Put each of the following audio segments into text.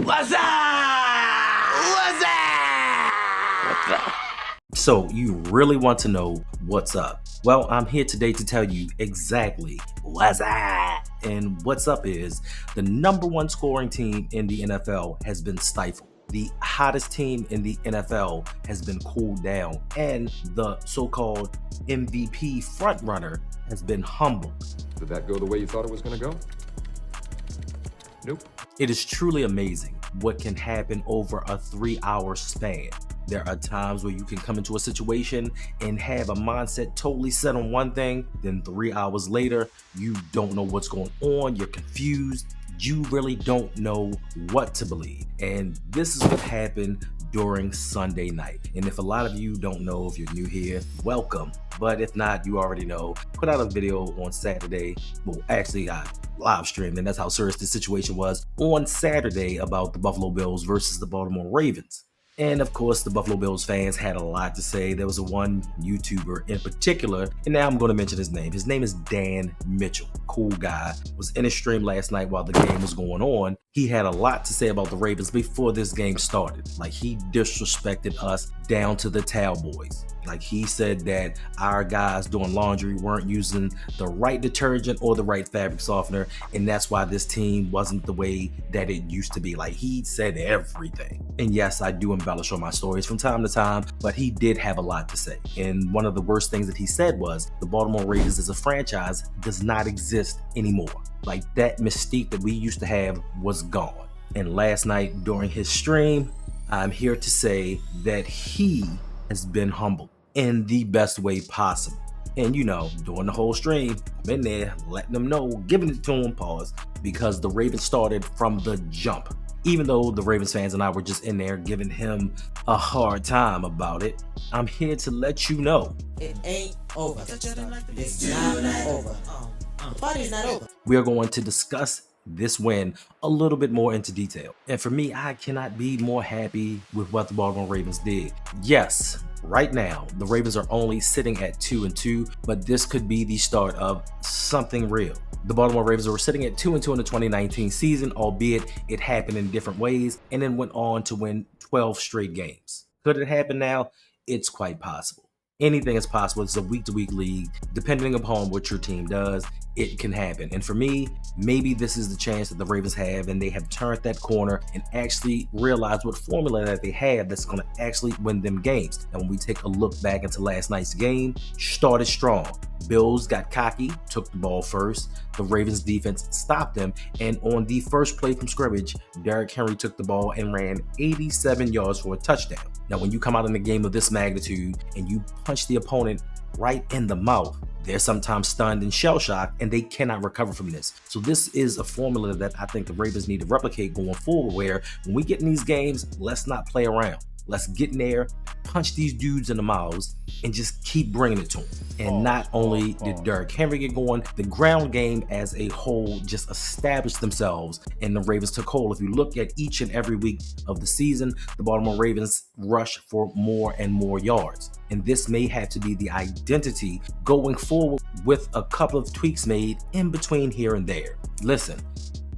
What's up? What's up? What's up? So you really want to know what's up? Well, I'm here today to tell you exactly what's up. And what's up is the number one scoring team in the NFL has been stifled. The hottest team in the NFL has been cooled down, and the so-called MVP frontrunner has been humbled. Did that go the way you thought it was going to go? Nope. It is truly amazing what can happen over a 3-hour span. There are times where you can come into a situation and have a mindset totally set on one thing, then 3 hours later, you don't know what's going on, you're confused, you really don't know what to believe. And this is what happened during Sunday night. And if a lot of you don't know, if you're new here, welcome. But if not, you already know. Put out a video on Saturday. Well, actually, I live streamed, and that's how serious the situation was on Saturday about the Buffalo Bills versus the Baltimore Ravens. And of course, the Buffalo Bills fans had a lot to say. There was one YouTuber in particular, and now I'm going to mention his name. His name is Dan Mitchell. Cool guy. Was in his stream last night while the game was going on. He had a lot to say about the Ravens before this game started. Like, he disrespected us down to the towel boys. Like, he said that our guys doing laundry weren't using the right detergent or the right fabric softener, and that's why this team wasn't the way that it used to be. Like, he said everything. And yes, I do embellish on my stories from time to time, but he did have a lot to say. And one of the worst things that he said was the Baltimore Ravens as a franchise does not exist anymore. Like, that mystique that we used to have was gone. And last night during his stream, I'm here to say that he has been humbled in the best way possible. And you know, during the whole stream, I'm in there letting them know, giving it to him, pause, because the Ravens started from the jump. Even though the Ravens fans and I were just in there giving him a hard time about it, I'm here to let you know it ain't over. It's not over. The party's not over. We are going to discuss this win a little bit more into detail. And for me, I cannot be more happy with what the Baltimore Ravens did. Yes, right now, the Ravens are only sitting at 2-2, but this could be the start of something real. The Baltimore Ravens were sitting at 2-2 in the 2019 season, albeit it happened in different ways, and then went on to win 12 straight games. Could it happen now? It's quite possible. Anything is possible. It's a week-to-week league. Depending upon what your team does, it can happen. And for me, maybe this is the chance that the Ravens have, and they have turned that corner and actually realized what formula that they have that's going to actually win them games. And when we take a look back into last night's game, started strong. Bills got cocky, took the ball first. The Ravens defense stopped them, and on the first play from scrimmage, Derrick Henry took the ball and ran 87 yards for a touchdown. Now, when you come out in a game of this magnitude and you punch the opponent right in the mouth, they're sometimes stunned and shell-shocked, and they cannot recover from this. So this is a formula that I think the Ravens need to replicate going forward, where when we get in these games, let's not play around. Let's get in there, punch these dudes in the mouths, and just keep bringing it to them. And not only did Derrick Henry get going, the ground game as a whole just established themselves, and the Ravens took hold. If you look at each and every week of the season, the Baltimore Ravens rush for more and more yards. And this may have to be the identity going forward, with a couple of tweaks made in between here and there. Listen,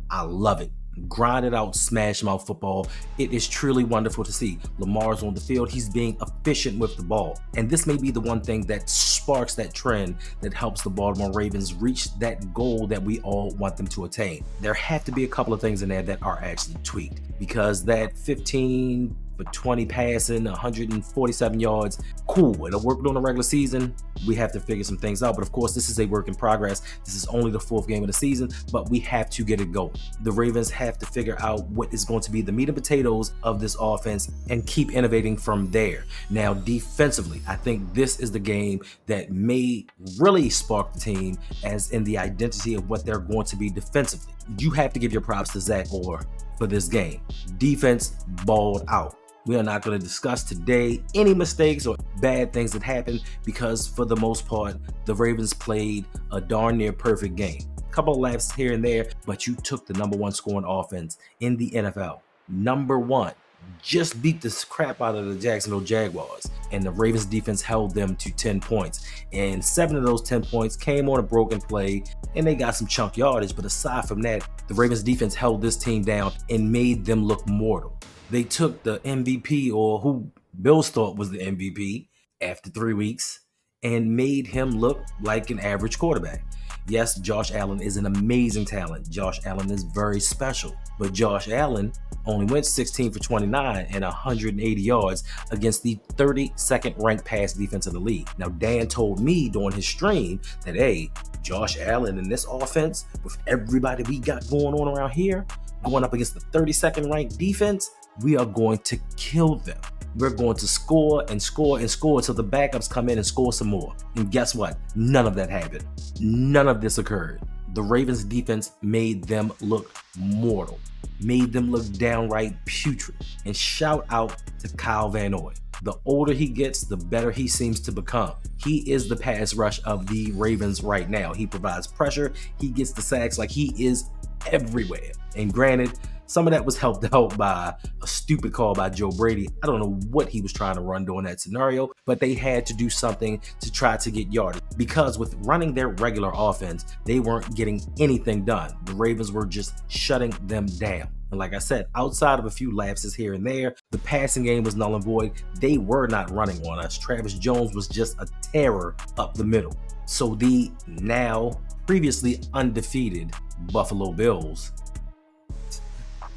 I love it. Grind it out, smash mouth football. It is truly wonderful to see. Lamar's on the field. He's being efficient with the ball. And this may be the one thing that sparks that trend that helps the Baltimore Ravens reach that goal that we all want them to attain. There have to be a couple of things in there that are actually tweaked, because that 15 for 20 passing, 147 yards, cool. It'll work during the regular season. We have to figure some things out. But of course, this is a work in progress. This is only the 4th game of the season, but we have to get it going. The Ravens have to figure out what is going to be the meat and potatoes of this offense and keep innovating from there. Now, defensively, I think this is the game that may really spark the team, as in the identity of what they're going to be defensively. You have to give your props to Zach Orr for this game. Defense balled out. We are not going to discuss today any mistakes or bad things that happened, because for the most part, the Ravens played a darn near perfect game. A couple of laughs here and there, but you took the number one scoring offense in the NFL. Number one. just beat the crap out of the Jacksonville Jaguars, and the Ravens defense held them to 10 points. And 7 of those 10 points came on a broken play, and they got some chunk yardage. But aside from that, the Ravens defense held this team down and made them look mortal. They took the MVP, or who Bills thought was the MVP, after 3 weeks, and made him look like an average quarterback. Yes, Josh Allen is an amazing talent. Josh Allen is very special. But Josh Allen only went 16 for 29 and 180 yards against the 32nd ranked pass defense of the league. Now, Dan told me during his stream that, hey, Josh Allen in this offense, with everybody we got going on around here, going up against the 32nd ranked defense, we are going to kill them. We're going to score and score and score until the backups come in and score some more. And guess what? None of that happened. None of this occurred. The Ravens defense made them look mortal, made them look downright putrid. And shout out to Kyle Van Noy. The older he gets, the better he seems to become. He is the pass rush of the Ravens right now. He provides pressure. He gets the sacks. Like, he is everywhere. And granted, some of that was helped out by a stupid call by Joe Brady. I don't know what he was trying to run during that scenario, but they had to do something to try to get yardage, because with running their regular offense, they weren't getting anything done. The Ravens were just shutting them down. And like I said, outside of a few lapses here and there, the passing game was null and void. They were not running on us. Travis Jones was just a terror up the middle. So the now previously undefeated Buffalo Bills,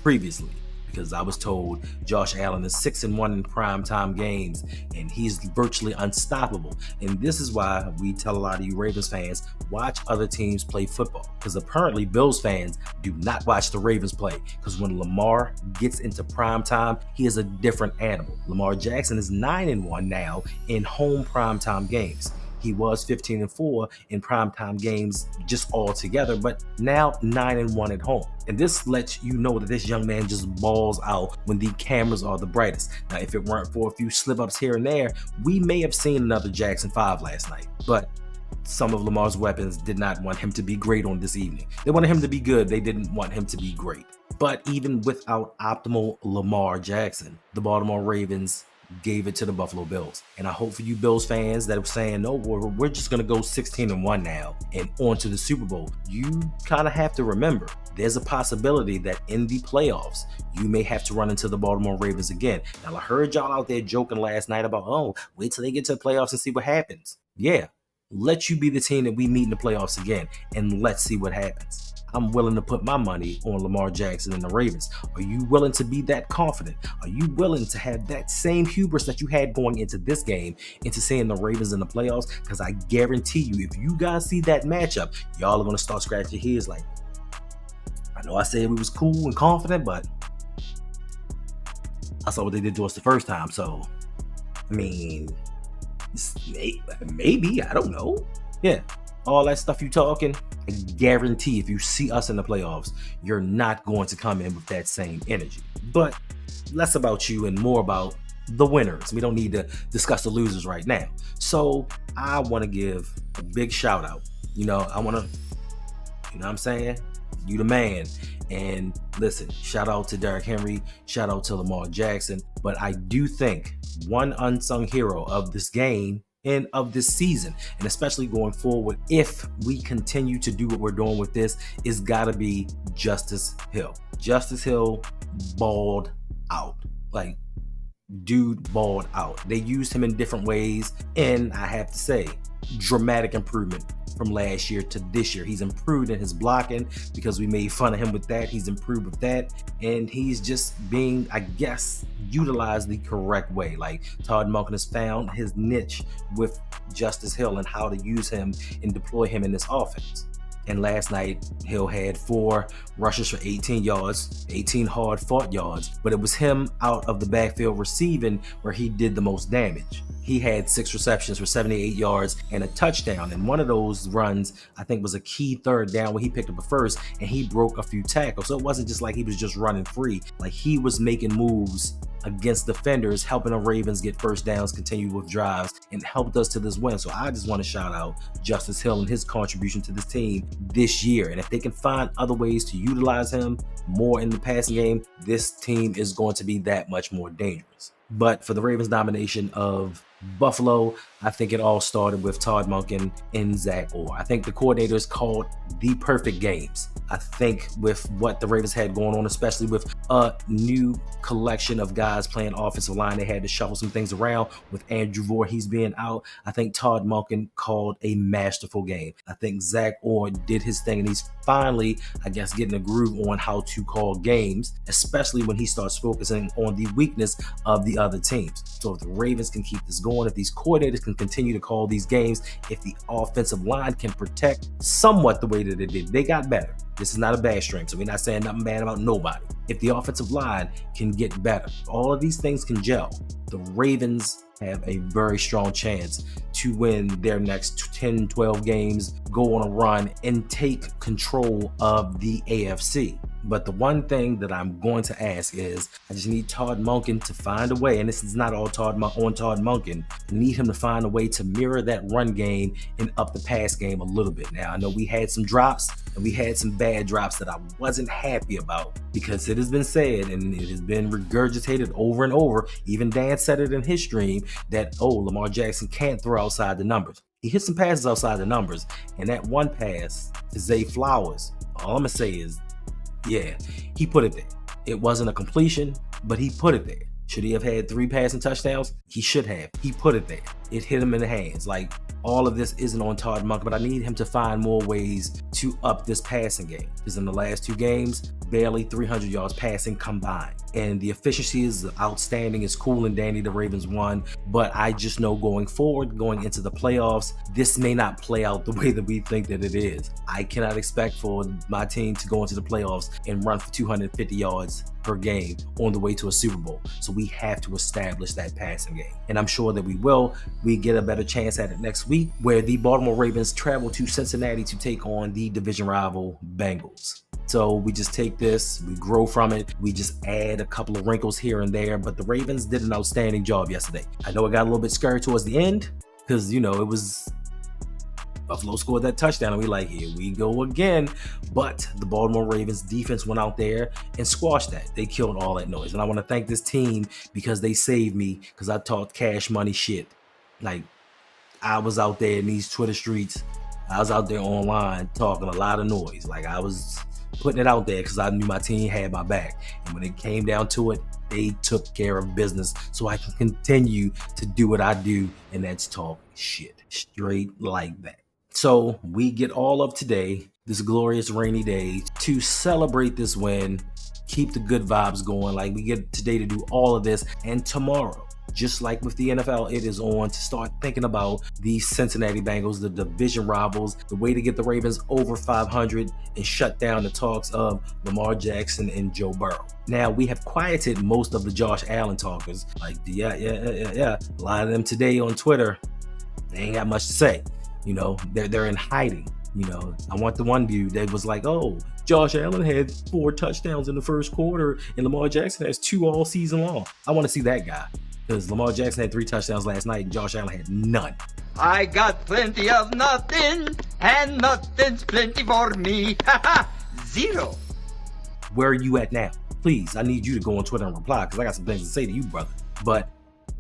because I was told Josh Allen is 6-1 in primetime games and he's virtually unstoppable. And this is why we tell a lot of you Ravens fans, watch other teams play football, because apparently Bills fans do not watch the Ravens play, because when Lamar gets into primetime, he is a different animal. Lamar Jackson is 9-1 now in home primetime games. He was 15-4 in primetime games just all together, but now 9-1 at home. And this lets you know that this young man just balls out when the cameras are the brightest. Now, if it weren't for a few slip-ups here and there, we may have seen another Jackson 5 last night. But some of Lamar's weapons did not want him to be great on this evening. They wanted him to be good. They didn't want him to be great. But even without optimal Lamar Jackson, the Baltimore Ravens gave it to the Buffalo Bills. And I hope for you Bills fans that are saying, no, we're just going to go 16-1 now and on to the Super Bowl, you kind of have to remember there's a possibility that in the playoffs, you may have to run into the Baltimore Ravens again. Now, I heard y'all out there joking last night about, oh, wait till they get to the playoffs and see what happens. Yeah, let you be the team that we meet in the playoffs again, and let's see what happens. I'm willing to put my money on Lamar Jackson and the Ravens. Are you willing to be that confident? Are you willing to have that same hubris that you had going into this game, into seeing the Ravens in the playoffs? Because I guarantee you, if you guys see that matchup, y'all are going to start scratching your heads like, I know I said we was cool and confident, but I saw what they did to us the first time. So, I mean, maybe, I don't know. Yeah. All that stuff you talking, I guarantee if you see us in the playoffs, you're not going to come in with that same energy. But less about you and more about the winners. We don't need to discuss the losers right now. So I want to give a big shout out. I want to, you know what I'm saying? You the man. And listen, shout out to Derrick Henry, shout out to Lamar Jackson. But I do think one unsung hero of this game and of this season, and especially going forward, if we continue to do what we're doing with this, is gotta be Justice Hill. Justice Hill balled out. Like, dude balled out. They used him in different ways, and I have to say, dramatic improvement from last year to this year. He's improved in his blocking because we made fun of him with that. He's improved with that, and he's just being, I guess, utilized the correct way. Like, Todd Monken has found his niche with Justice Hill and how to use him and deploy him in this offense. And last night, Hill had 4 rushes for 18 yards, 18 hard-fought yards, but it was him out of the backfield receiving where he did the most damage. He had 6 receptions for 78 yards and a touchdown, and one of those runs, I think, was a key third down where he picked up a first and he broke a few tackles. So it wasn't just like he was just running free. Like, he was making moves against defenders, helping the Ravens get first downs, continue with drives, and helped us to this win. So I just want to shout out Justice Hill and his contribution to this team this year. And if they can find other ways to utilize him more in the passing game, this team is going to be that much more dangerous. But for the Ravens' domination of Buffalo, I think it all started with Todd Monken and Zach Orr. I think the coordinators called the perfect games. I think with what the Ravens had going on, especially with a new collection of guys playing offensive line, they had to shuffle some things around with Andrew Voorhees being out. I think Todd Monken called a masterful game. I think Zach Orr did his thing, and he's finally, I guess, getting a groove on how to call games, especially when he starts focusing on the weakness of the other teams. So if the Ravens can keep this going, if these coordinators can continue to call these games, if the offensive line can protect somewhat the way that it did, they got better. This is not a bad stream, so we're not saying nothing bad about nobody. If the offensive line can get better, all of these things can gel, the Ravens have a very strong chance to win their next 10, 12 games, go on a run, and take control of the AFC. But the one thing that I'm going to ask is, I just need Todd Monken to find a way, and this is not all on Todd Monken, I need him to find a way to mirror that run game and up the pass game a little bit. Now, I know we had some drops, and we had some bad drops that I wasn't happy about, because it has been said, and it has been regurgitated over and over, even Dan said it in his stream, that, Lamar Jackson can't throw outside the numbers. He hit some passes outside the numbers, and that one pass to Zay Flowers, all I'm going to say is, yeah, he put it there. It wasn't a completion, but he put it there. Should he have had 3 passing touchdowns? He should have. He put it there. It hit him in the hands. Like, all of this isn't on Todd Monken, but I need him to find more ways to up this passing game. Because in the last 2 games, barely 300 yards passing combined. And the efficiency is outstanding. It's cool and dandy. The Ravens won. But I just know going forward, going into the playoffs, this may not play out the way that we think that it is. I cannot expect for my team to go into the playoffs and run for 250 yards per game on the way to a Super Bowl. So we have to establish that passing game. And I'm sure that we will. We get a better chance at it next week, where the Baltimore Ravens travel to Cincinnati to take on the division rival Bengals. So we just take this, we grow from it, we just add a couple of wrinkles here and there, but the Ravens did an outstanding job yesterday. I know it got a little bit scary towards the end, because, it was Buffalo scored that touchdown, and we like, here we go again. But the Baltimore Ravens defense went out there and squashed that. They killed all that noise. And I want to thank this team, because they saved me, because I talked cash money shit. Like, I was out there in these Twitter streets, I was out there online talking a lot of noise. Like, I was putting it out there because I knew my team had my back. And when it came down to it, they took care of business, so I can continue to do what I do, and that's talk shit straight like that. So we get all of today, this glorious rainy day, to celebrate this win, keep the good vibes going. Like, we get today to do all of this, and tomorrow, just like with the NFL, it is on to start thinking about the Cincinnati Bengals, the division rivals, the way to get the Ravens over 500 and shut down the talks of Lamar Jackson and Joe Burrow. Now, we have quieted most of the Josh Allen talkers. Like, yeah. A lot of them today on Twitter, they ain't got much to say. They're in hiding. I want the one dude that was like, Josh Allen had 4 touchdowns in the first quarter, and Lamar Jackson has 2 all season long. I want to see that guy. Because Lamar Jackson had 3 touchdowns last night, and Josh Allen had none. I got plenty of nothing, and nothing's plenty for me. 0. Where are you at now? Please, I need you to go on Twitter and reply, because I got some things to say to you, brother. But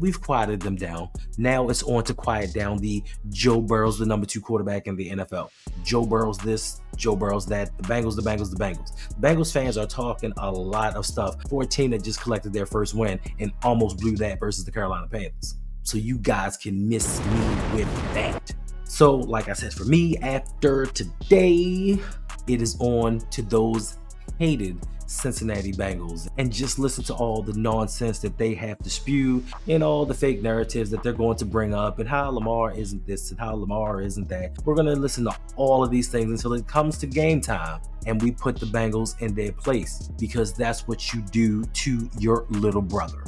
we've quieted them down. Now it's on to quiet down the Joe Burrows, the number 2 quarterback in the NFL. Joe Burrows this, Joe Burrows that, the Bengals. The Bengals fans are talking a lot of stuff for a team that just collected their first win and almost blew that versus the Carolina Panthers. So you guys can miss me with that. So, like I said, for me, after today, it is on to those hated Cincinnati Bengals, and just listen to all the nonsense that they have to spew and all the fake narratives that they're going to bring up, and how Lamar isn't this and how Lamar isn't that. We're going to listen to all of these things until it comes to game time and we put the Bengals in their place, because that's what you do to your little brother.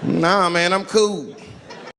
Nah, man, I'm cool.